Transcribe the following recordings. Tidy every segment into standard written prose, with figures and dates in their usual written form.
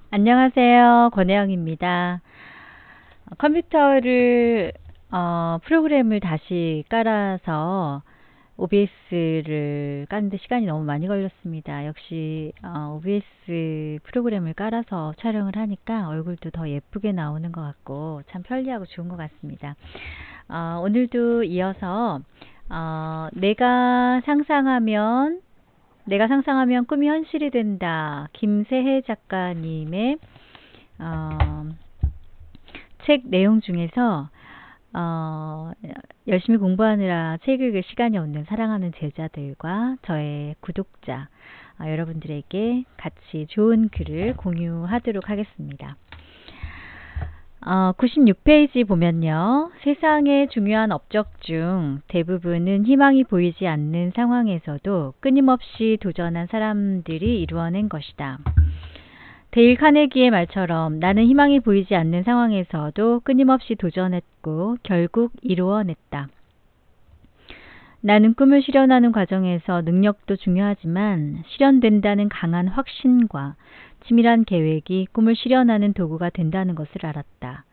안녕하세요. 권혜영입니다. 컴퓨터를 프로그램을 다시 깔아서 OBS를 까는데 시간이 너무 많이 걸렸습니다. 역시 OBS 프로그램을 깔아서 촬영을 하니까 얼굴도 더 예쁘게 나오는 것 같고 참 편리하고 좋은 것 같습니다. 오늘도 이어서 내가 상상하면 꿈이 현실이 된다. 김세혜 작가님의 어, 책 내용 중에서 어, 열심히 공부하느라 책 읽을 시간이 없는 사랑하는 제자들과 저의 구독자 여러분들에게 같이 좋은 글을 공유하도록 하겠습니다. 96페이지 보면요. 세상의 중요한 업적 중 대부분은 희망이 보이지 않는 상황에서도 끊임없이 도전한 사람들이 이루어낸 것이다. 데일 카네기의 말처럼 나는 희망이 보이지 않는 상황에서도 끊임없이 도전했고 결국 이루어냈다. 나는 꿈을 실현하는 과정에서 능력도 중요하지만 실현된다는 강한 확신과 치밀한 계획이 꿈을 실현하는 도구가 된다는 것을 알았다.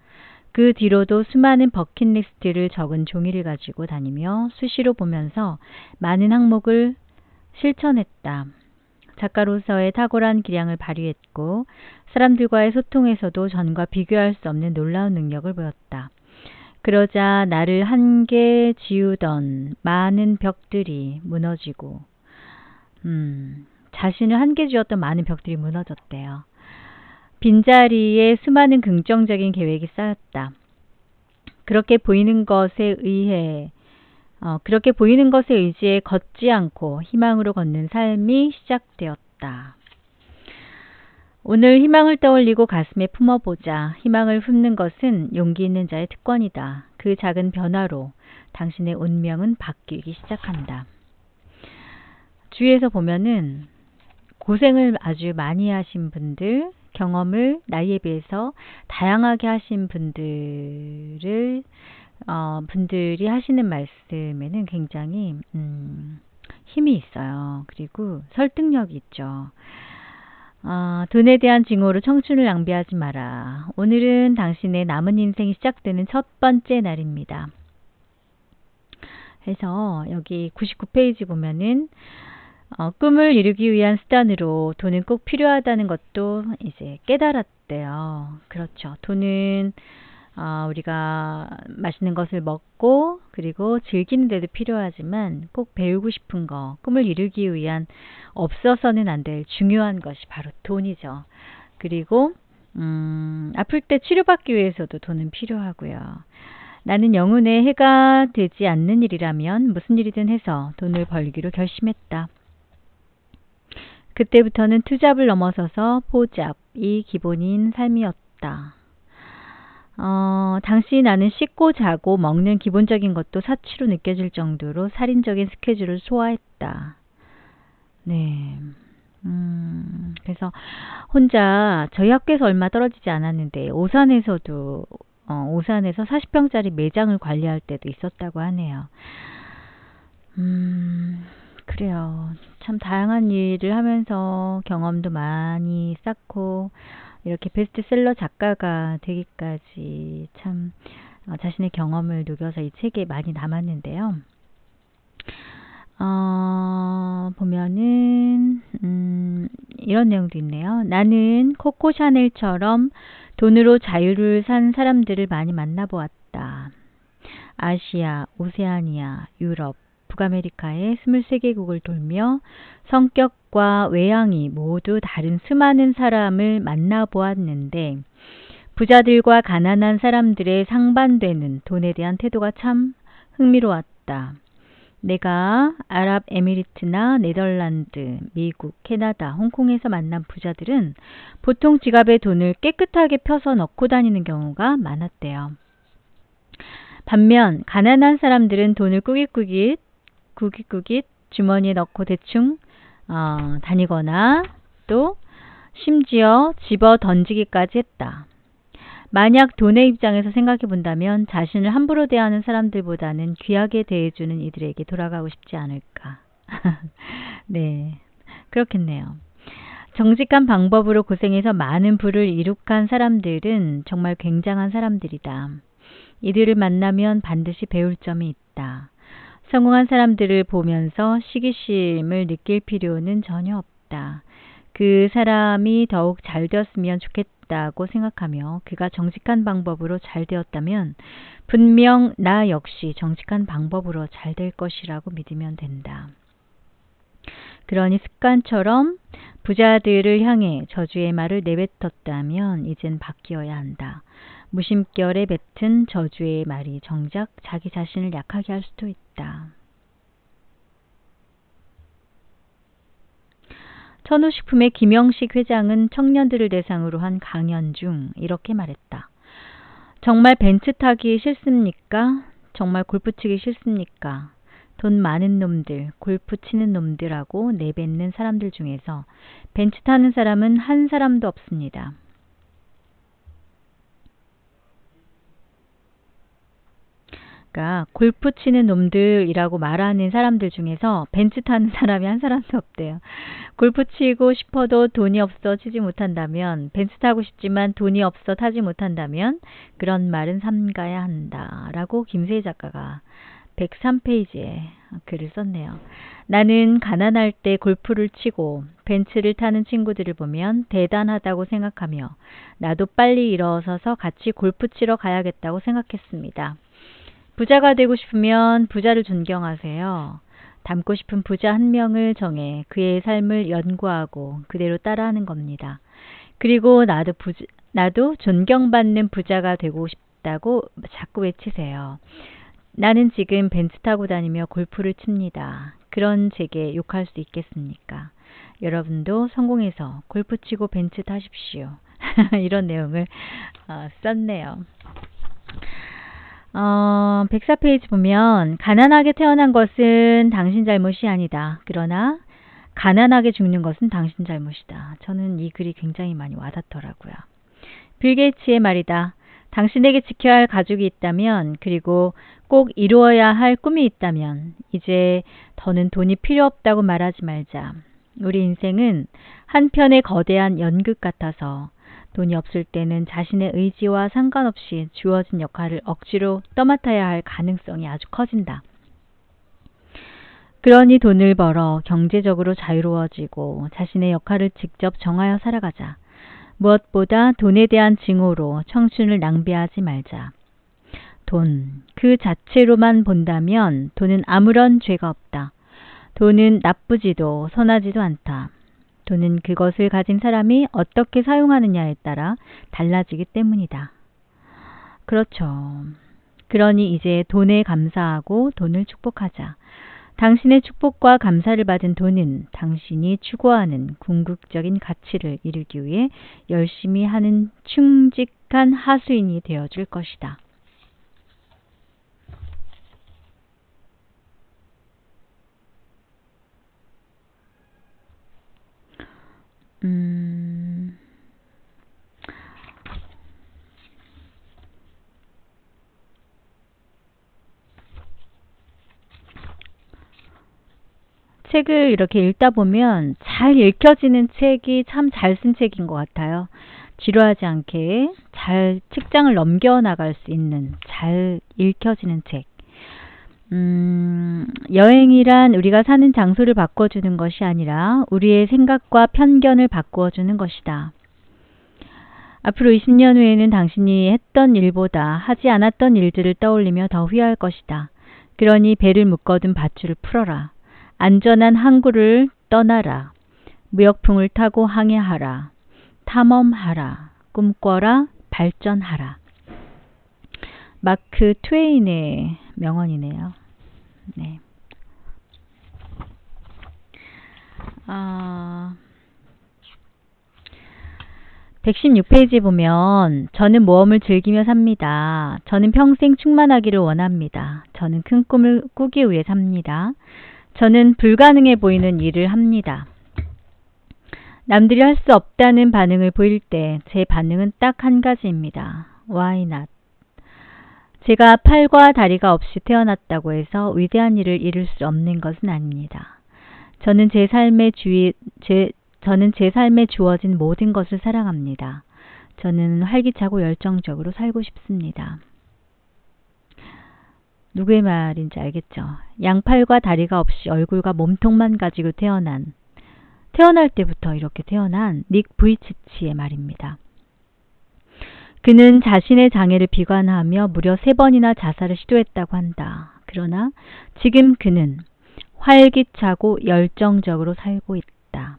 그 뒤로도 수많은 버킷리스트를 적은 종이를 가지고 다니며 수시로 보면서 많은 항목을 실천했다. 작가로서의 탁월한 기량을 발휘했고 사람들과의 소통에서도 전과 비교할 수 없는 놀라운 능력을 보였다. 그러자 나를 한계 지우던 많은 벽들이 무너지고 자신을 한계 지었던 많은 벽들이 무너졌대요. 빈자리에 수많은 긍정적인 계획이 쌓였다. 그렇게 보이는 것에 의지해 걷지 않고 희망으로 걷는 삶이 시작되었다. 오늘 희망을 떠올리고 가슴에 품어보자. 희망을 품는 것은 용기 있는 자의 특권이다. 그 작은 변화로 당신의 운명은 바뀌기 시작한다. 주위에서 보면은 고생을 아주 많이 하신 분들, 경험을 나이에 비해서 다양하게 하신 분들이 하시는 말씀에는 굉장히 힘이 있어요. 그리고 설득력이 있죠. 돈에 대한 징후로 청춘을 낭비하지 마라. 오늘은 당신의 남은 인생이 시작되는 첫 번째 날입니다. 그래서 여기 99페이지 보면은 꿈을 이루기 위한 수단으로 돈은 꼭 필요하다는 것도 이제 깨달았대요. 그렇죠. 돈은 우리가 맛있는 것을 먹고 그리고 즐기는 데도 필요하지만 꼭 배우고 싶은 거, 꿈을 이루기 위한 없어서는 안 될 중요한 것이 바로 돈이죠. 그리고 아플 때 치료받기 위해서도 돈은 필요하고요. 나는 영혼에 해가 되지 않는 일이라면 무슨 일이든 해서 돈을 벌기로 결심했다. 그때부터는 투잡을 넘어서서 포잡이 기본인 삶이었다. 당시 나는 씻고 자고 먹는 기본적인 것도 사치로 느껴질 정도로 살인적인 스케줄을 소화했다. 네. 그래서 혼자 저희 학교에서 얼마 떨어지지 않았는데 오산에서 40평짜리 매장을 관리할 때도 있었다고 하네요. 그래요. 참 다양한 일을 하면서 경험도 많이 쌓고 이렇게 베스트셀러 작가가 되기까지 참 자신의 경험을 녹여서 이 책에 많이 남았는데요. 보면은 이런 내용도 있네요. 나는 코코 샤넬처럼 돈으로 자유를 산 사람들을 많이 만나보았다. 아시아, 오세아니아, 유럽, 북아메리카의 23개국을 돌며 성격과 외향이 모두 다른 수많은 사람을 만나보았는데 부자들과 가난한 사람들의 상반되는 돈에 대한 태도가 참 흥미로웠다. 내가 아랍에미리트나 네덜란드, 미국, 캐나다, 홍콩에서 만난 부자들은 보통 지갑에 돈을 깨끗하게 펴서 넣고 다니는 경우가 많았대요. 반면 가난한 사람들은 돈을 꾸깃꾸깃 주머니에 넣고 대충 다니거나 또 심지어 집어 던지기까지 했다. 만약 돈의 입장에서 생각해 본다면 자신을 함부로 대하는 사람들보다는 귀하게 대해주는 이들에게 돌아가고 싶지 않을까. 네, 그렇겠네요. 정직한 방법으로 고생해서 많은 부를 이룩한 사람들은 정말 굉장한 사람들이다. 이들을 만나면 반드시 배울 점이 있다. 성공한 사람들을 보면서 시기심을 느낄 필요는 전혀 없다. 그 사람이 더욱 잘 되었으면 좋겠다고 생각하며 그가 정직한 방법으로 잘 되었다면 분명 나 역시 정직한 방법으로 잘 될 것이라고 믿으면 된다. 그러니 습관처럼 부자들을 향해 저주의 말을 내뱉었다면 이젠 바뀌어야 한다. 무심결에 뱉은 저주의 말이 정작 자기 자신을 약하게 할 수도 있다. 천우식품의 김영식 회장은 청년들을 대상으로 한 강연 중 이렇게 말했다. 정말 벤츠 타기 싫습니까? 정말 골프 치기 싫습니까? 돈 많은 놈들, 골프 치는 놈들하고 내뱉는 사람들 중에서 벤츠 타는 사람은 한 사람도 없습니다. 그러니까 골프 치는 놈들이라고 말하는 사람들 중에서 벤츠 타는 사람이 한 사람도 없대요. 골프 치고 싶어도 돈이 없어 치지 못한다면, 벤츠 타고 싶지만 돈이 없어 타지 못한다면 그런 말은 삼가야 한다 라고 김세희 작가가 103페이지에 글을 썼네요. 나는 가난할 때 골프를 치고 벤츠를 타는 친구들을 보면 대단하다고 생각하며 나도 빨리 일어서서 같이 골프 치러 가야겠다고 생각했습니다. 부자가 되고 싶으면 부자를 존경하세요. 닮고 싶은 부자 한 명을 정해 그의 삶을 연구하고 그대로 따라하는 겁니다. 그리고 나도 존경받는 부자가 되고 싶다고 자꾸 외치세요. 나는 지금 벤츠 타고 다니며 골프를 칩니다. 그런 제게 욕할 수 있겠습니까? 여러분도 성공해서 골프 치고 벤츠 타십시오. 이런 내용을 썼네요. 104페이지 보면 가난하게 태어난 것은 당신 잘못이 아니다. 그러나 가난하게 죽는 것은 당신 잘못이다. 저는 이 글이 굉장히 많이 와닿더라고요. 빌 게이츠의 말이다. 당신에게 지켜야 할 가족이 있다면, 그리고 꼭 이루어야 할 꿈이 있다면 이제 더는 돈이 필요 없다고 말하지 말자. 우리 인생은 한편의 거대한 연극 같아서 돈이 없을 때는 자신의 의지와 상관없이 주어진 역할을 억지로 떠맡아야 할 가능성이 아주 커진다. 그러니 돈을 벌어 경제적으로 자유로워지고 자신의 역할을 직접 정하여 살아가자. 무엇보다 돈에 대한 증오로 청춘을 낭비하지 말자. 돈, 그 자체로만 본다면 돈은 아무런 죄가 없다. 돈은 나쁘지도 선하지도 않다. 돈은 그것을 가진 사람이 어떻게 사용하느냐에 따라 달라지기 때문이다. 그렇죠. 그러니 이제 돈에 감사하고 돈을 축복하자. 당신의 축복과 감사를 받은 돈은 당신이 추구하는 궁극적인 가치를 이루기 위해 열심히 하는 충직한 하수인이 되어줄 것이다. 책을 이렇게 읽다 보면 잘 읽혀지는 책이 참 잘 쓴 책인 것 같아요. 지루하지 않게 잘 책장을 넘겨나갈 수 있는 잘 읽혀지는 책. 여행이란 우리가 사는 장소를 바꿔주는 것이 아니라 우리의 생각과 편견을 바꾸어주는 것이다. 앞으로 20년 후에는 당신이 했던 일보다 하지 않았던 일들을 떠올리며 더 후회할 것이다. 그러니 배를 묶어둔 밧줄을 풀어라. 안전한 항구를 떠나라. 무역풍을 타고 항해하라. 탐험하라. 꿈꿔라. 발전하라. 마크 트웨인의 명언이네요. 네. 116페이지 보면 저는 모험을 즐기며 삽니다. 저는 평생 충만하기를 원합니다. 저는 큰 꿈을 꾸기 위해 삽니다. 저는 불가능해 보이는 일을 합니다. 남들이 할 수 없다는 반응을 보일 때 제 반응은 딱 한 가지입니다. Why not? 제가 팔과 다리가 없이 태어났다고 해서 위대한 일을 이룰 수 없는 것은 아닙니다. 저는 제 삶의 저는 제 삶에 주어진 모든 것을 사랑합니다. 저는 활기차고 열정적으로 살고 싶습니다. 누구의 말인지 알겠죠? 양팔과 다리가 없이 얼굴과 몸통만 가지고 태어날 때부터 이렇게 태어난 닉 부이치치의 말입니다. 그는 자신의 장애를 비관하며 무려 3번이나 자살을 시도했다고 한다. 그러나 지금 그는 활기차고 열정적으로 살고 있다.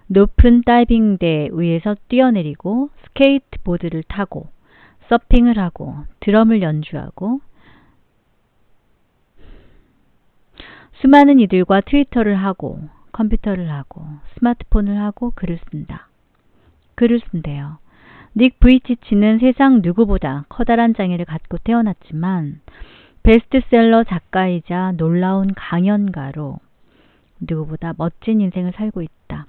높은 다이빙대 위에서 뛰어내리고 스케이트보드를 타고 서핑을 하고 드럼을 연주하고 수많은 이들과 트위터를 하고 컴퓨터를 하고 스마트폰을 하고 글을 쓴대요. 닉 부이치치는 세상 누구보다 커다란 장애를 갖고 태어났지만 베스트셀러 작가이자 놀라운 강연가로 누구보다 멋진 인생을 살고 있다.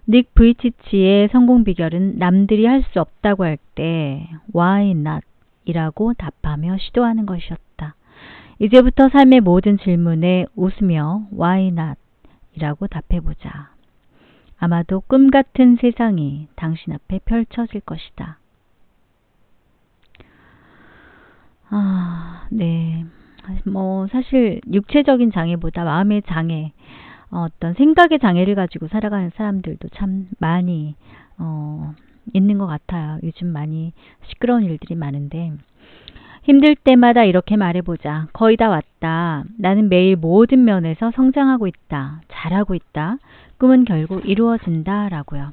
닉 부이치치의 성공 비결은 남들이 할 수 없다고 할 때 Why not? 이라고 답하며 시도하는 것이었다. 이제부터 삶의 모든 질문에 웃으며 Why not? 이라고 답해보자. 아마도 꿈같은 세상이 당신 앞에 펼쳐질 것이다. 네. 사실 육체적인 장애보다 마음의 장애, 어떤 생각의 장애를 가지고 살아가는 사람들도 참 많이 있는 것 같아요. 요즘 많이 시끄러운 일들이 많은데 힘들 때마다 이렇게 말해보자. 거의 다 왔다. 나는 매일 모든 면에서 성장하고 있다. 잘하고 있다. 꿈은 결국 이루어진다. 라고요.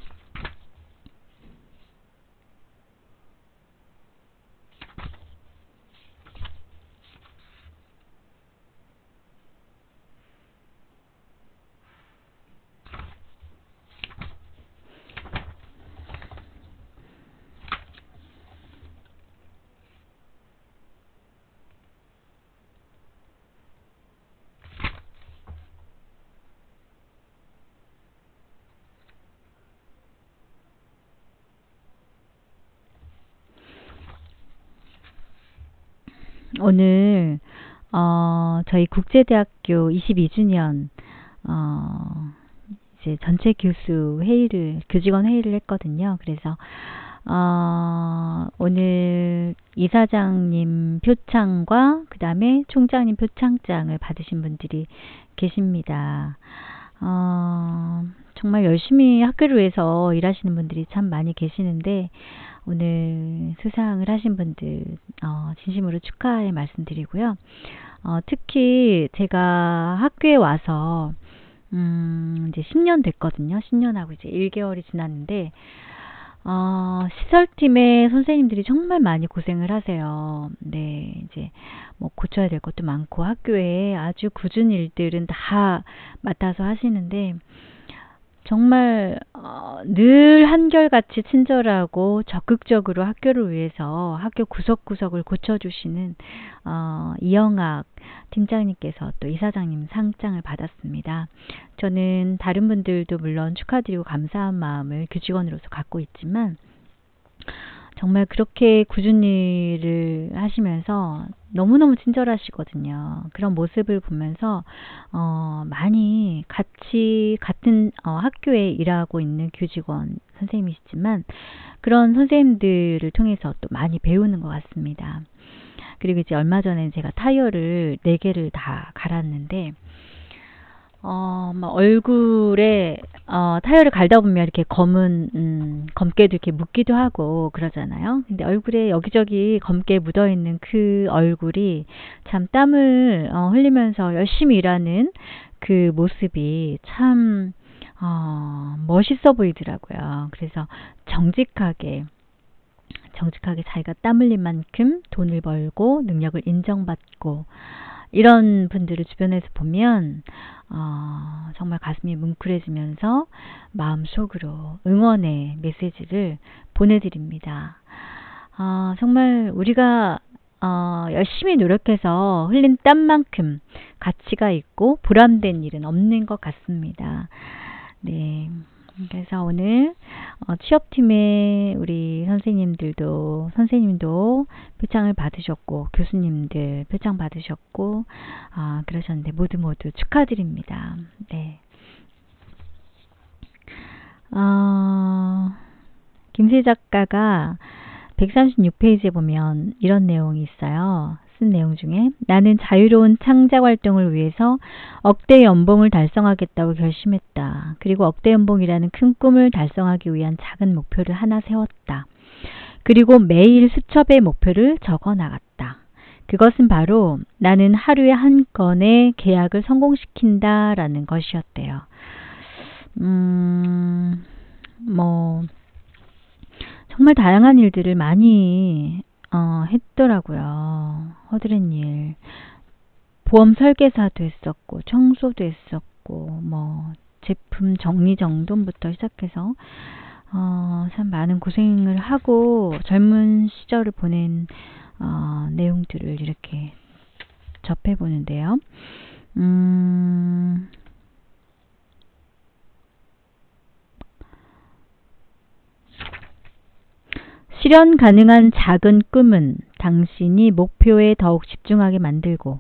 오늘 저희 국제대학교 22주년 이제 전체 교직원 회의를 했거든요. 그래서 오늘 이사장님 표창과 그 다음에 총장님 표창장을 받으신 분들이 계십니다. 정말 열심히 학교를 위해서 일하시는 분들이 참 많이 계시는데 오늘 수상을 하신 분들 진심으로 축하의 말씀드리고요. 특히 제가 학교에 와서 이제 10년 됐거든요. 10년하고 이제 1개월이 지났는데 시설팀의 선생님들이 정말 많이 고생을 하세요. 네, 이제 뭐 고쳐야 될 것도 많고 학교에 아주 굳은 일들은 다 맡아서 하시는데 정말 늘 한결같이 친절하고 적극적으로 학교를 위해서 학교 구석구석을 고쳐주시는 이영학 팀장님께서 또 이사장님 상장을 받았습니다. 저는 다른 분들도 물론 축하드리고 감사한 마음을 교직원으로서 갖고 있지만 정말 그렇게 굳은 일을 하시면서 너무너무 친절하시거든요. 그런 모습을 보면서 많이 같은 학교에 일하고 있는 교직원 선생님이시지만 그런 선생님들을 통해서 또 많이 배우는 것 같습니다. 그리고 이제 얼마 전에 제가 타이어를 4개를 다 갈았는데 막 얼굴에 타이어를 갈다 보면 이렇게 검게도 이렇게 묻기도 하고 그러잖아요. 근데 얼굴에 여기저기 검게 묻어 있는 그 얼굴이 참 땀을 흘리면서 열심히 일하는 그 모습이 참 멋있어 보이더라고요. 그래서 정직하게 자기가 땀 흘린 만큼 돈을 벌고 능력을 인정받고 이런 분들을 주변에서 보면 정말 가슴이 뭉클해지면서 마음속으로 응원의 메시지를 보내드립니다. 정말 우리가 열심히 노력해서 흘린 땀만큼 가치가 있고 보람된 일은 없는 것 같습니다. 네. 그래서 오늘 취업팀의 우리 선생님도 표창을 받으셨고 교수님들 표창 받으셨고 그러셨는데 모두 축하드립니다. 네. 김세 작가가 136페이지에 보면 이런 내용이 있어요. 쓴 내용 중에 나는 자유로운 창작 활동을 위해서 억대 연봉을 달성하겠다고 결심했다. 그리고 억대 연봉이라는 큰 꿈을 달성하기 위한 작은 목표를 하나 세웠다. 그리고 매일 수첩에 목표를 적어 나갔다. 그것은 바로 나는 하루에 한 건의 계약을 성공시킨다 라는 것이었대요. 정말 다양한 일들을 많이 했더라고요. 허드렛 일. 보험 설계사도 했었고, 청소도 했었고, 제품 정리정돈부터 시작해서 참 많은 고생을 하고 젊은 시절을 보낸 내용들을 이렇게 접해보는데요. 실현 가능한 작은 꿈은 당신이 목표에 더욱 집중하게 만들고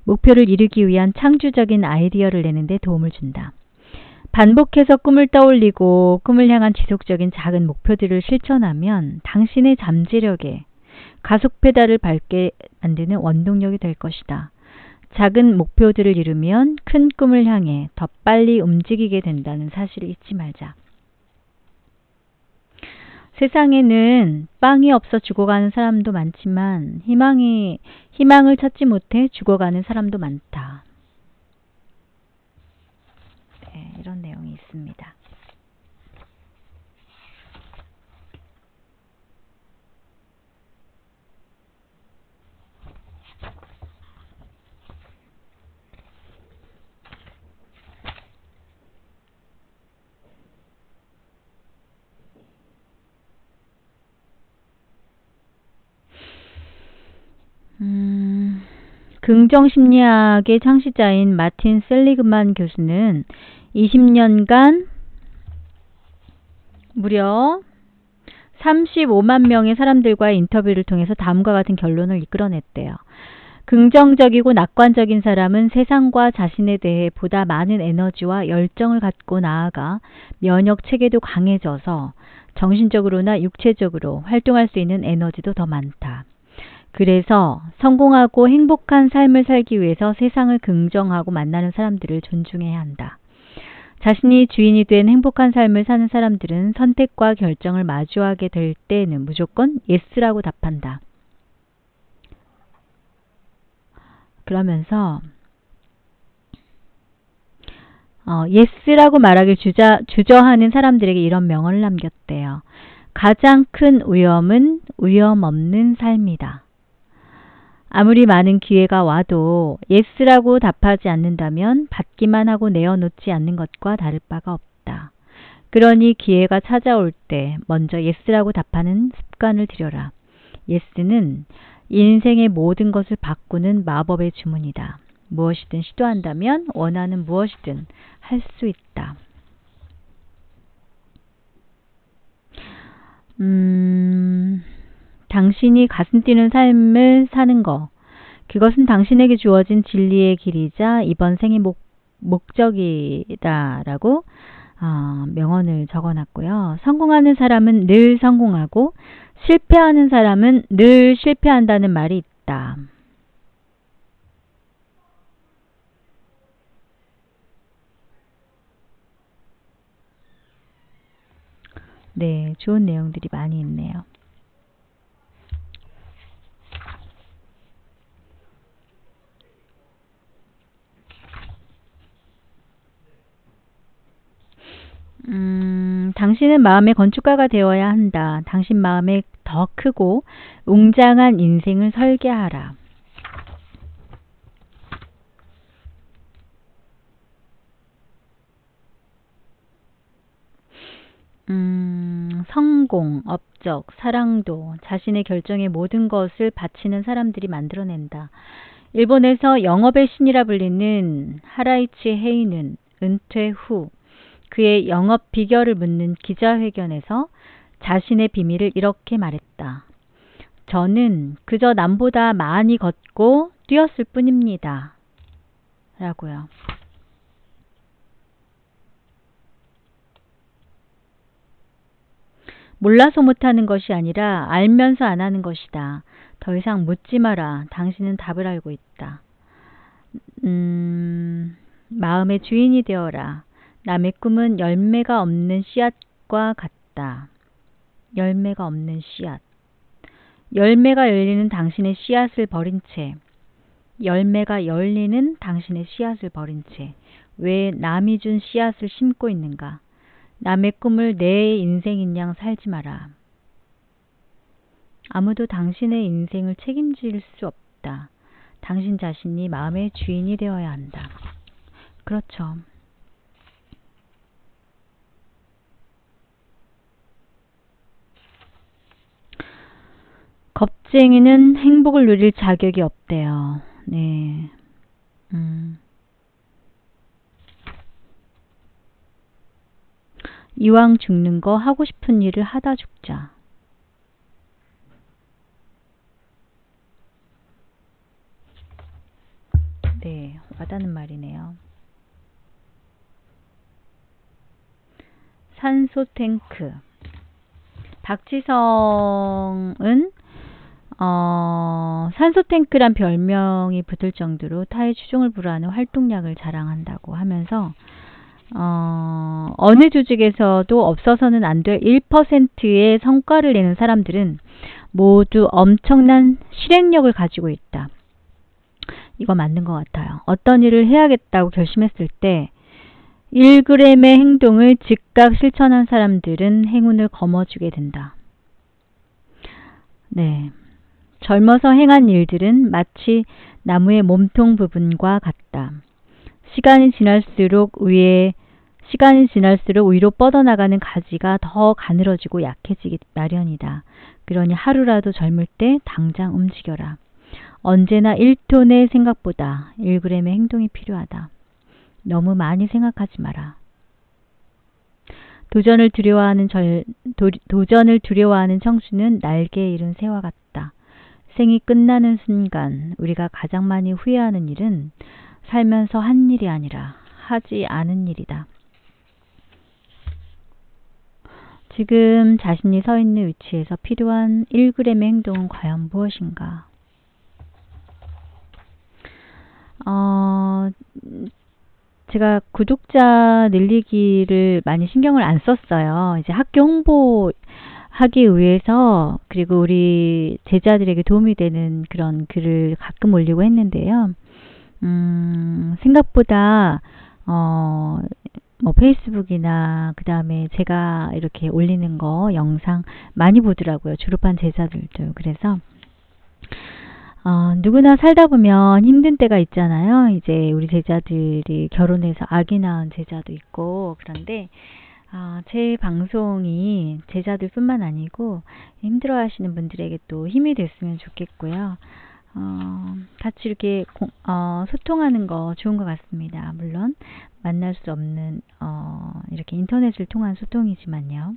목표를 이루기 위한 창조적인 아이디어를 내는데 도움을 준다. 반복해서 꿈을 떠올리고 꿈을 향한 지속적인 작은 목표들을 실천하면 당신의 잠재력에 가속 페달을 밟게 만드는 원동력이 될 것이다. 작은 목표들을 이루면 큰 꿈을 향해 더 빨리 움직이게 된다는 사실을 잊지 말자. 세상에는 빵이 없어 죽어가는 사람도 많지만 희망을 찾지 못해 죽어가는 사람도 많다. 네, 이런 내용이 있습니다. 긍정심리학의 창시자인 마틴 셀리그만 교수는 20년간 무려 35만 명의 사람들과의 인터뷰를 통해서 다음과 같은 결론을 이끌어냈대요. 긍정적이고 낙관적인 사람은 세상과 자신에 대해 보다 많은 에너지와 열정을 갖고 나아가 면역 체계도 강해져서 정신적으로나 육체적으로 활동할 수 있는 에너지도 더 많다. 그래서 성공하고 행복한 삶을 살기 위해서 세상을 긍정하고 만나는 사람들을 존중해야 한다. 자신이 주인이 된 행복한 삶을 사는 사람들은 선택과 결정을 마주하게 될 때에는 무조건 예스라고 답한다. 그러면서 예스라고 말하길 주저하는 사람들에게 이런 명언을 남겼대요. 가장 큰 위험은 위험 없는 삶이다. 아무리 많은 기회가 와도 예스라고 답하지 않는다면 받기만 하고 내어놓지 않는 것과 다를 바가 없다. 그러니 기회가 찾아올 때 먼저 예스라고 답하는 습관을 들여라. 예스는 인생의 모든 것을 바꾸는 마법의 주문이다. 무엇이든 시도한다면 원하는 무엇이든 할 수 있다. 당신이 가슴 뛰는 삶을 사는 것, 그것은 당신에게 주어진 진리의 길이자 이번 생의 목적이다 라고 명언을 적어놨고요. 성공하는 사람은 늘 성공하고 실패하는 사람은 늘 실패한다는 말이 있다. 네, 좋은 내용들이 많이 있네요. 당신은 마음의 건축가가 되어야 한다. 당신 마음에 더 크고 웅장한 인생을 설계하라. 성공, 업적, 사랑도 자신의 결정에 모든 것을 바치는 사람들이 만들어낸다. 일본에서 영업의 신이라 불리는 하라이치 헤이는 은퇴 후 그의 영업 비결을 묻는 기자회견에서 자신의 비밀을 이렇게 말했다. 저는 그저 남보다 많이 걷고 뛰었을 뿐입니다. 라고요. 몰라서 못하는 것이 아니라 알면서 안 하는 것이다. 더 이상 묻지 마라. 당신은 답을 알고 있다. 마음의 주인이 되어라. 남의 꿈은 열매가 없는 씨앗과 같다. 열매가 없는 씨앗. 열매가 열리는 당신의 씨앗을 버린 채, 열매가 열리는 당신의 씨앗을 버린 채 왜 남이 준 씨앗을 심고 있는가? 남의 꿈을 내 인생인 양 살지 마라. 아무도 당신의 인생을 책임질 수 없다. 당신 자신이 마음의 주인이 되어야 한다. 그렇죠. 겁쟁이는 행복을 누릴 자격이 없대요. 네. 이왕 죽는 거 하고 싶은 일을 하다 죽자. 네, 와닿는 말이네요. 산소 탱크. 박지성은 산소 탱크란 별명이 붙을 정도로 타의 추종을 불허하는 활동량을 자랑한다고 하면서 어느 조직에서도 없어서는 안 될 1%의 성과를 내는 사람들은 모두 엄청난 실행력을 가지고 있다. 이거 맞는 것 같아요. 어떤 일을 해야겠다고 결심했을 때 1g의 행동을 즉각 실천한 사람들은 행운을 거머쥐게 된다. 네. 젊어서 행한 일들은 마치 나무의 몸통 부분과 같다. 시간이 지날수록 위로 뻗어나가는 가지가 더 가늘어지고 약해지기 마련이다. 그러니 하루라도 젊을 때 당장 움직여라. 언제나 1톤의 생각보다 1g의 행동이 필요하다. 너무 많이 생각하지 마라. 도전을 두려워하는 청춘은 날개에 이른 새와 같다. 생이 끝나는 순간 우리가 가장 많이 후회하는 일은 살면서 한 일이 아니라 하지 않은 일이다. 지금 자신이 서 있는 위치에서 필요한 1g의 행동은 과연 무엇인가? 제가 구독자 늘리기를 많이 신경을 안 썼어요. 이제 학교 홍보하기 위해서, 그리고 우리 제자들에게 도움이 되는 그런 글을 가끔 올리고 했는데요. 생각보다 뭐 페이스북이나 그 다음에 제가 이렇게 올리는 거 영상 많이 보더라고요. 졸업한 제자들도. 그래서 누구나 살다 보면 힘든 때가 있잖아요. 이제 우리 제자들이 결혼해서 아기 낳은 제자도 있고. 그런데 제 방송이 제자들뿐만 아니고 힘들어하시는 분들에게 또 힘이 됐으면 좋겠고요. 같이 이렇게 소통하는 거 좋은 것 같습니다. 물론 만날 수 없는 이렇게 인터넷을 통한 소통이지만요.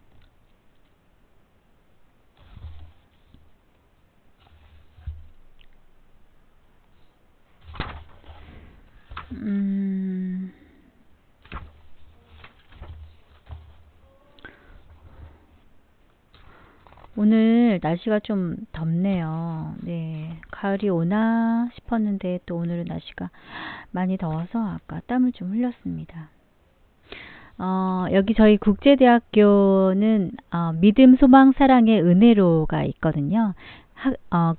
오늘 날씨가 좀 덥네요. 네, 가을이 오나 싶었는데 또 오늘은 날씨가 많이 더워서 아까 땀을 좀 흘렸습니다. 여기 저희 국제대학교는 믿음, 소망, 사랑의 은혜로가 있거든요.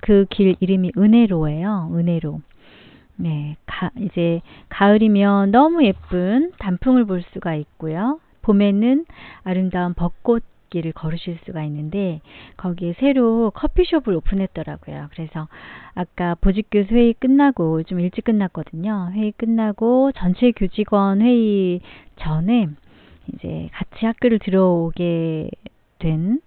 그 길 이름이 은혜로예요. 은혜로. 네, 이제 가을이면 너무 예쁜 단풍을 볼 수가 있고요. 봄에는 아름다운 벚꽃길을 걸으실 수가 있는데 거기에 새로 커피숍을 오픈했더라고요. 그래서 아까 보직교수 회의 끝나고 좀 일찍 끝났거든요. 회의 끝나고 전체 교직원 회의 전에 이제 같이 학교를 들어오게 된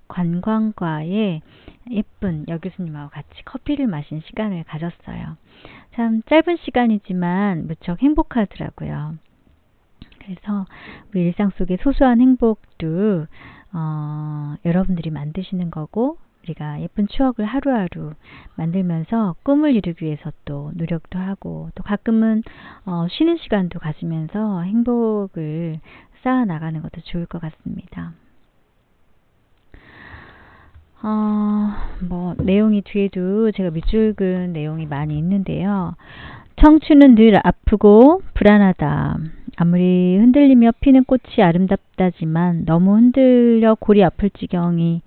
관광과의 예쁜 여교수님하고 같이 커피를 마신 시간을 가졌어요. 참 짧은 시간이지만 무척 행복하더라고요. 그래서 우리 일상 속의 소소한 행복도 여러분들이 만드시는 거고, 우리가 예쁜 추억을 하루하루 만들면서 꿈을 이루기 위해서 또 노력도 하고, 또 가끔은 쉬는 시간도 가지면서 행복을 쌓아 나가는 것도 좋을 것 같습니다. 내용이 뒤에도 제가 밑줄 그은 내용이 많이 있는데요. 청춘은 늘 아프고 불안하다. 아무리 흔들리며 피는 꽃이 아름답다지만 너무 흔들려 골이 아플 지경이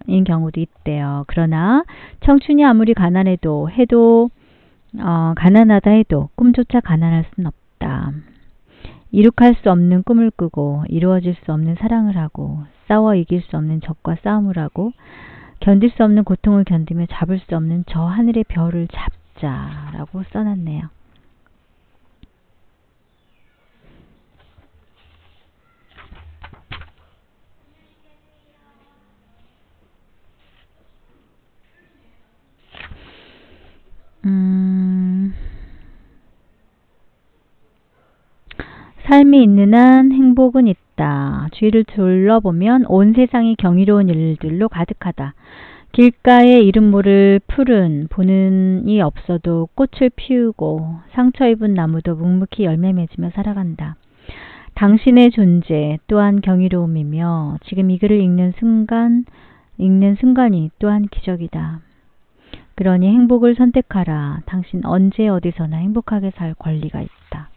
인 경우도 있대요. 그러나 청춘이 아무리 가난하다 해도 꿈조차 가난할 순 없다. 이룩할 수 없는 꿈을 꾸고 이루어질 수 없는 사랑을 하고 싸워 이길 수 없는 적과 싸움을 하고 견딜 수 없는 고통을 견디며 잡을 수 없는 저 하늘의 별을 잡자라고 써놨네요. 삶이 있는 한 행복은 있다. 주위를 둘러보면 온 세상이 경이로운 일들로 가득하다. 길가에 이름 모를 풀은 보는 이 없어도 꽃을 피우고 상처 입은 나무도 묵묵히 열매 맺으며 살아간다. 당신의 존재 또한 경이로움이며 지금 이 글을 읽는 순간이 또한 기적이다. 그러니 행복을 선택하라. 당신 언제 어디서나 행복하게 살 권리가 있다.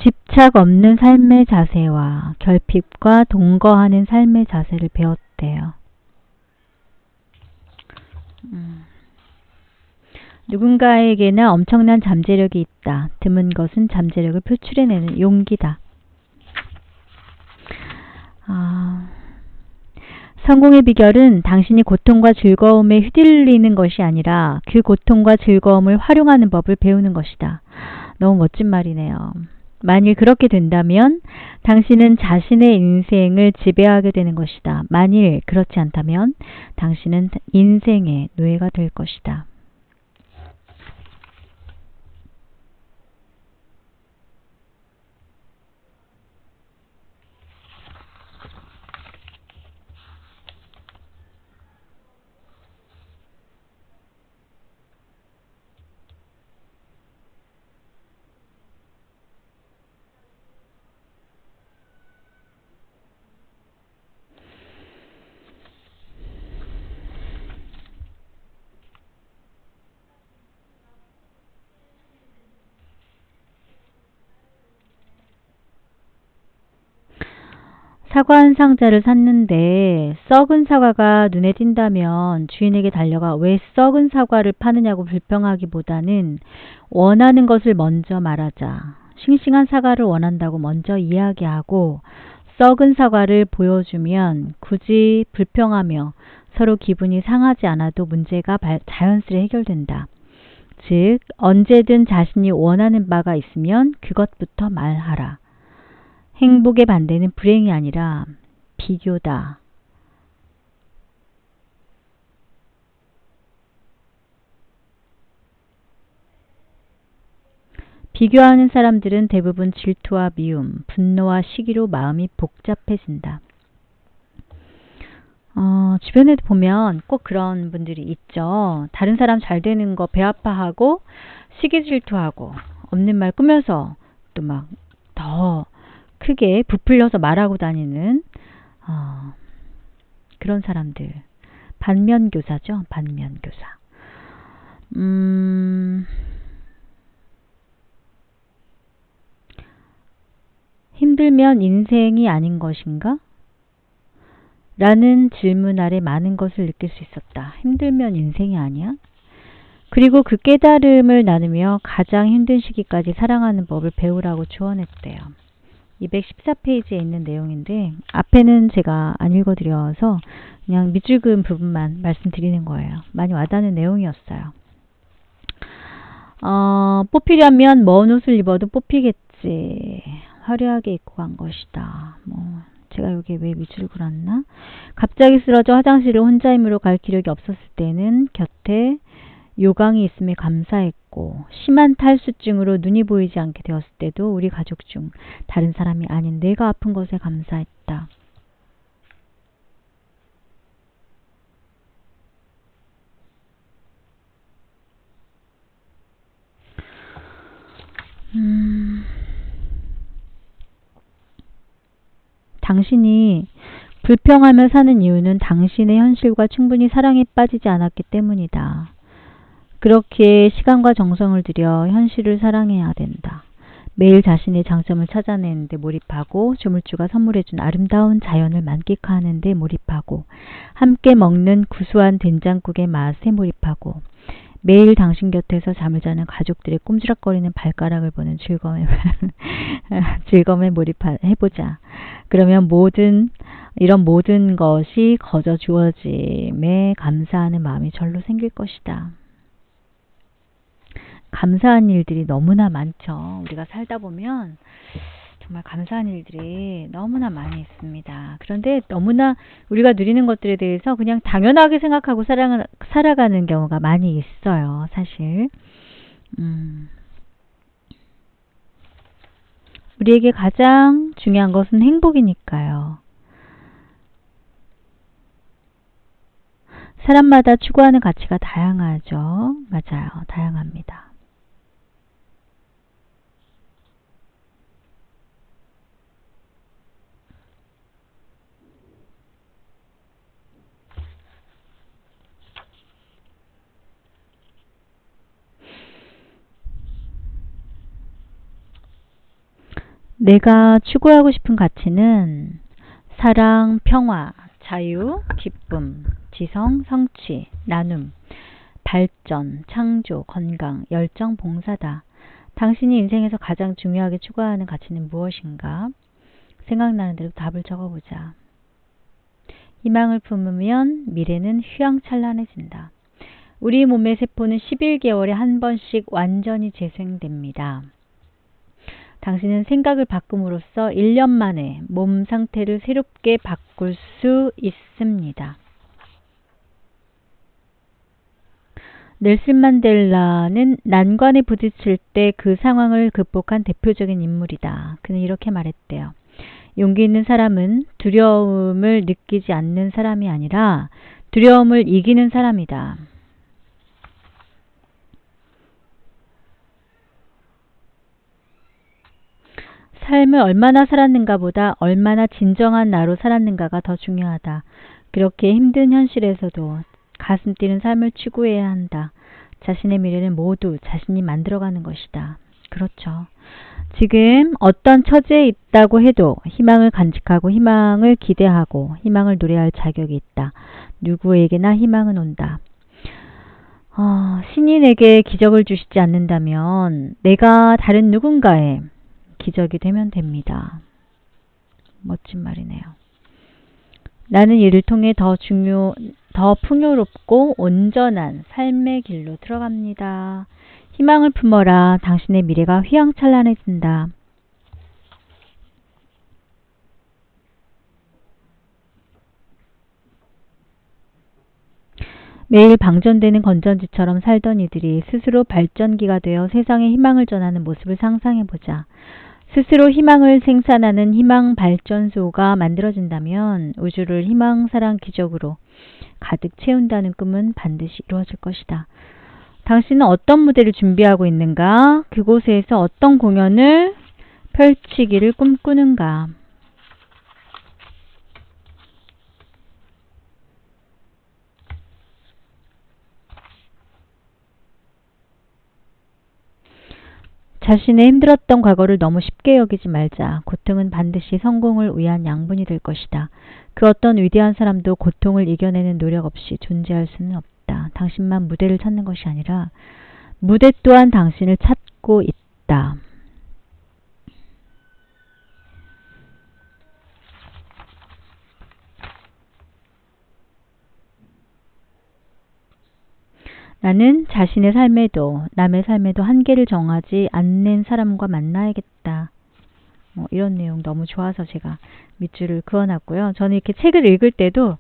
집착 없는 삶의 자세와 결핍과 동거하는 삶의 자세를 배웠대요. 누군가에게나 엄청난 잠재력이 있다. 드문 것은 잠재력을 표출해내는 용기다. 성공의 비결은 당신이 고통과 즐거움에 휘둘리는 것이 아니라 그 고통과 즐거움을 활용하는 법을 배우는 것이다. 너무 멋진 말이네요. 만일 그렇게 된다면 당신은 자신의 인생을 지배하게 되는 것이다. 만일 그렇지 않다면 당신은 인생의 노예가 될 것이다. 사과 한 상자를 샀는데 썩은 사과가 눈에 띈다면 주인에게 달려가 왜 썩은 사과를 파느냐고 불평하기보다는 원하는 것을 먼저 말하자. 싱싱한 사과를 원한다고 먼저 이야기하고 썩은 사과를 보여주면 굳이 불평하며 서로 기분이 상하지 않아도 문제가 자연스레 해결된다. 즉, 언제든 자신이 원하는 바가 있으면 그것부터 말하라. 행복의 반대는 불행이 아니라 비교다. 비교하는 사람들은 대부분 질투와 미움, 분노와 시기로 마음이 복잡해진다. 주변에도 보면 꼭 그런 분들이 있죠. 다른 사람 잘 되는 거 배 아파하고 시기 질투하고 없는 말 꾸며서 또 막 더 크게 부풀려서 말하고 다니는 그런 사람들. 반면교사죠. 반면교사. 힘들면 인생이 아닌 것인가? 라는 질문 아래 많은 것을 느낄 수 있었다. 힘들면 인생이 아니야? 그리고 그 깨달음을 나누며 가장 힘든 시기까지 사랑하는 법을 배우라고 조언했대요. 214페이지에 있는 내용인데 앞에는 제가 안 읽어드려서 그냥 밑줄 그은 부분만 말씀드리는 거예요. 많이 와닿는 내용이었어요. 뽑히려면 먼 옷을 입어도 뽑히겠지. 화려하게 입고 간 것이다. 제가 여기에 왜 밑줄 그었나? 갑자기 쓰러져 화장실을 혼자 힘으로 갈 기력이 없었을 때는 곁에 요강이 있음에 감사했고 심한 탈수증으로 눈이 보이지 않게 되었을 때도 우리 가족 중 다른 사람이 아닌 내가 아픈 것에 감사했다. 당신이 불평하며 사는 이유는 당신의 현실과 충분히 사랑에 빠지지 않았기 때문이다. 그렇게 시간과 정성을 들여 현실을 사랑해야 된다. 매일 자신의 장점을 찾아내는 데 몰입하고 조물주가 선물해준 아름다운 자연을 만끽하는 데 몰입하고 함께 먹는 구수한 된장국의 맛에 몰입하고 매일 당신 곁에서 잠을 자는 가족들의 꼼지락거리는 발가락을 보는 즐거움에 몰입해보자. 그러면 이런 모든 것이 거저 주어짐에 감사하는 마음이 절로 생길 것이다. 감사한 일들이 너무나 많죠. 우리가 살다 보면 정말 감사한 일들이 너무나 많이 있습니다. 그런데 너무나 우리가 누리는 것들에 대해서 그냥 당연하게 생각하고 살아가는 경우가 많이 있어요. 사실. 우리에게 가장 중요한 것은 행복이니까요. 사람마다 추구하는 가치가 다양하죠. 맞아요. 다양합니다. 내가 추구하고 싶은 가치는 사랑, 평화, 자유, 기쁨, 지성, 성취, 나눔, 발전, 창조, 건강, 열정, 봉사다. 당신이 인생에서 가장 중요하게 추구하는 가치는 무엇인가? 생각나는 대로 답을 적어보자. 희망을 품으면 미래는 휘황찬란해진다. 우리 몸의 세포는 11개월에 한 번씩 완전히 재생됩니다. 당신은 생각을 바꿈으로써 1년 만에 몸 상태를 새롭게 바꿀 수 있습니다. 넬슨 만델라는 난관에 부딪힐 때 그 상황을 극복한 대표적인 인물이다. 그는 이렇게 말했대요. 용기 있는 사람은 두려움을 느끼지 않는 사람이 아니라 두려움을 이기는 사람이다. 삶을 얼마나 살았는가 보다 얼마나 진정한 나로 살았는가가 더 중요하다. 그렇게 힘든 현실에서도 가슴 뛰는 삶을 추구해야 한다. 자신의 미래는 모두 자신이 만들어가는 것이다. 그렇죠. 지금 어떤 처지에 있다고 해도 희망을 간직하고 희망을 기대하고 희망을 노래할 자격이 있다. 누구에게나 희망은 온다. 신이 내게 기적을 주시지 않는다면 내가 다른 누군가의 기적이 되면 됩니다. 멋진 말이네요. 나는 이를 통해 더 풍요롭고 온전한 삶의 길로 들어갑니다. 희망을 품어라. 당신의 미래가 휘황찬란해진다. 매일 방전되는 건전지처럼 살던 이들이 스스로 발전기가 되어 세상에 희망을 전하는 모습을 상상해보자. 스스로 희망을 생산하는 희망 발전소가 만들어진다면 우주를 희망, 사랑, 기적으로 가득 채운다는 꿈은 반드시 이루어질 것이다. 당신은 어떤 무대를 준비하고 있는가? 그곳에서 어떤 공연을 펼치기를 꿈꾸는가? 자신의 힘들었던 과거를 너무 쉽게 여기지 말자. 고통은 반드시 성공을 위한 양분이 될 것이다. 그 어떤 위대한 사람도 고통을 이겨내는 노력 없이 존재할 수는 없다. 당신만 무대를 찾는 것이 아니라 무대 또한 당신을 찾고 있다. 나는 자신의 삶에도 남의 삶에도 한계를 정하지 않는 사람과 만나야겠다. 이런 내용 너무 좋아서 제가 밑줄을 그어놨고요. 저는 이렇게 책을 읽을 때도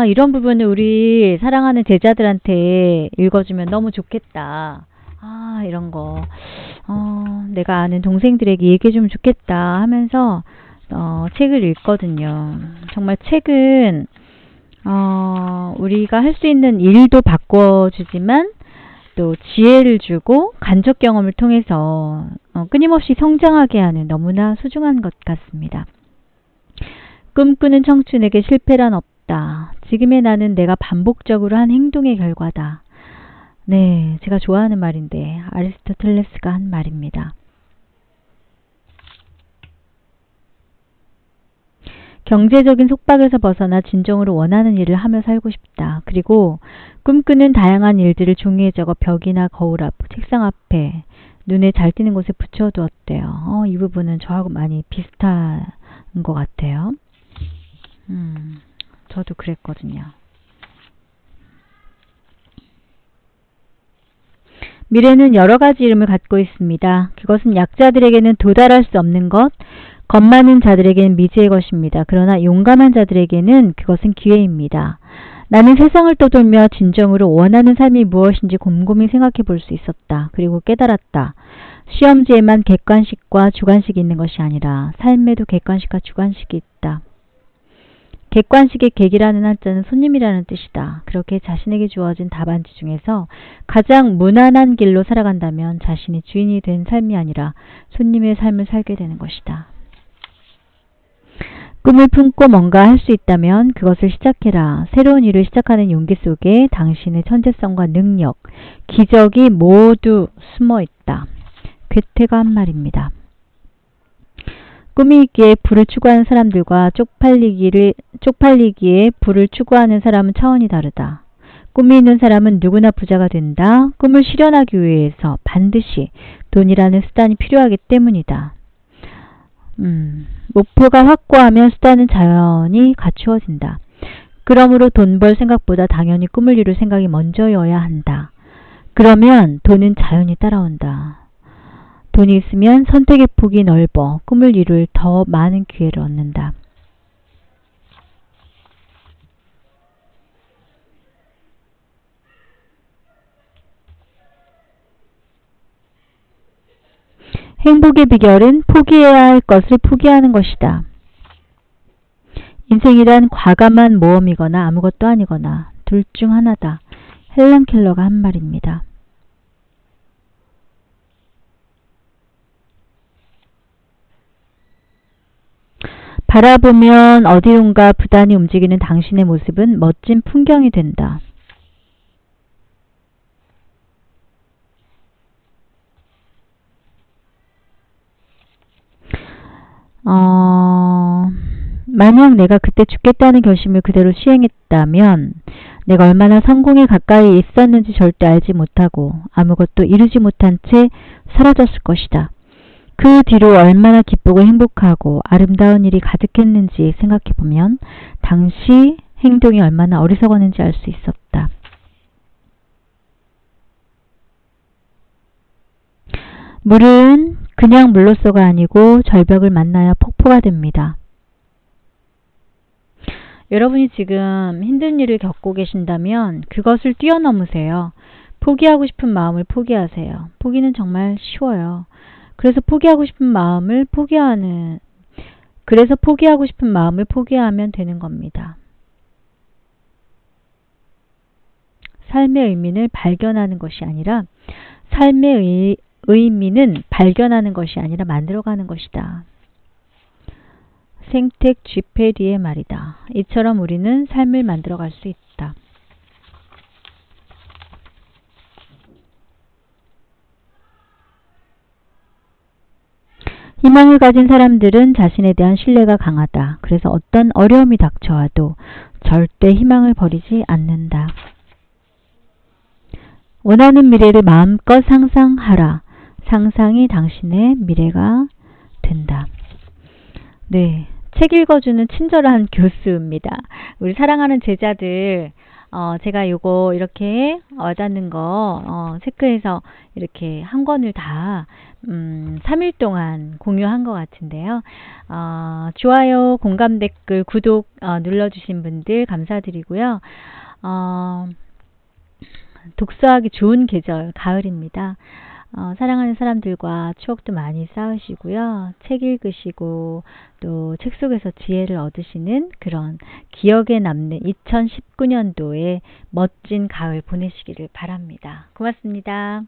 이런 부분을 우리 사랑하는 제자들한테 읽어주면 너무 좋겠다. 이런 거 내가 아는 동생들에게 얘기해주면 좋겠다 하면서 책을 읽거든요. 정말 책은 우리가 할 수 있는 일도 바꿔주지만 또 지혜를 주고 간접 경험을 통해서 끊임없이 성장하게 하는 너무나 소중한 것 같습니다. 꿈꾸는 청춘에게 실패란 없다. 지금의 나는 내가 반복적으로 한 행동의 결과다. 네, 제가 좋아하는 말인데 아리스토텔레스가 한 말입니다. 경제적인 속박에서 벗어나 진정으로 원하는 일을 하며 살고 싶다. 그리고 꿈꾸는 다양한 일들을 종이에 적어 벽이나 거울 앞, 책상 앞에 눈에 잘 띄는 곳에 붙여두었대요. 이 부분은 저하고 많이 비슷한 것 같아요. 저도 그랬거든요. 미래는 여러 가지 이름을 갖고 있습니다. 그것은 약자들에게는 도달할 수 없는 것, 겁 많은 자들에게는 미지의 것입니다. 그러나 용감한 자들에게는 그것은 기회입니다. 나는 세상을 떠돌며 진정으로 원하는 삶이 무엇인지 곰곰이 생각해 볼 수 있었다. 그리고 깨달았다. 시험지에만 객관식과 주관식이 있는 것이 아니라 삶에도 객관식과 주관식이 있다. 객관식의 객이라는 한자는 손님이라는 뜻이다. 그렇게 자신에게 주어진 답안지 중에서 가장 무난한 길로 살아간다면 자신이 주인이 된 삶이 아니라 손님의 삶을 살게 되는 것이다. 꿈을 품고 뭔가 할 수 있다면 그것을 시작해라. 새로운 일을 시작하는 용기 속에 당신의 천재성과 능력, 기적이 모두 숨어 있다. 괴테가 한 말입니다. 꿈이 있기에 불을 추구하는 사람들과 쪽팔리기에 불을 추구하는 사람은 차원이 다르다. 꿈이 있는 사람은 누구나 부자가 된다. 꿈을 실현하기 위해서 반드시 돈이라는 수단이 필요하기 때문이다. 목표가 확고하면 수단은 자연히 갖추어진다. 그러므로 돈 벌 생각보다 당연히 꿈을 이룰 생각이 먼저여야 한다. 그러면 돈은 자연히 따라온다. 돈이 있으면 선택의 폭이 넓어 꿈을 이룰 더 많은 기회를 얻는다. 행복의 비결은 포기해야 할 것을 포기하는 것이다. 인생이란 과감한 모험이거나 아무것도 아니거나 둘 중 하나다. 헬렌 켈러가 한 말입니다. 바라보면 어디론가 부단히 움직이는 당신의 모습은 멋진 풍경이 된다. 만약 내가 그때 죽겠다는 결심을 그대로 시행했다면 내가 얼마나 성공에 가까이 있었는지 절대 알지 못하고 아무것도 이루지 못한 채 사라졌을 것이다. 그 뒤로 얼마나 기쁘고 행복하고 아름다운 일이 가득했는지 생각해보면 당시 행동이 얼마나 어리석었는지 알 수 있었다. 물은 그냥 물로서가 아니고 절벽을 만나야 폭포가 됩니다. 여러분이 지금 힘든 일을 겪고 계신다면 그것을 뛰어넘으세요. 포기하고 싶은 마음을 포기하세요. 포기는 정말 쉬워요. 그래서 포기하고 싶은 마음을 포기하면 되는 겁니다. 삶의 의미는 발견하는 것이 아니라 의미는 발견하는 것이 아니라 만들어가는 것이다. 생텍 쥐페리의 말이다. 이처럼 우리는 삶을 만들어갈 수 있다. 희망을 가진 사람들은 자신에 대한 신뢰가 강하다. 그래서 어떤 어려움이 닥쳐와도 절대 희망을 버리지 않는다. 원하는 미래를 마음껏 상상하라. 상상이 당신의 미래가 된다. 네, 책 읽어주는 친절한 교수입니다. 우리 사랑하는 제자들, 제가 요거 이렇게 와닿는 거 체크해서 이렇게 한 권을 다 3일 동안 공유한 것 같은데요. 좋아요, 공감 댓글, 구독 눌러주신 분들 감사드리고요. 독서하기 좋은 계절, 가을입니다. 사랑하는 사람들과 추억도 많이 쌓으시고요. 책 읽으시고 또 책 속에서 지혜를 얻으시는 그런 기억에 남는 2019년도에 멋진 가을 보내시기를 바랍니다. 고맙습니다.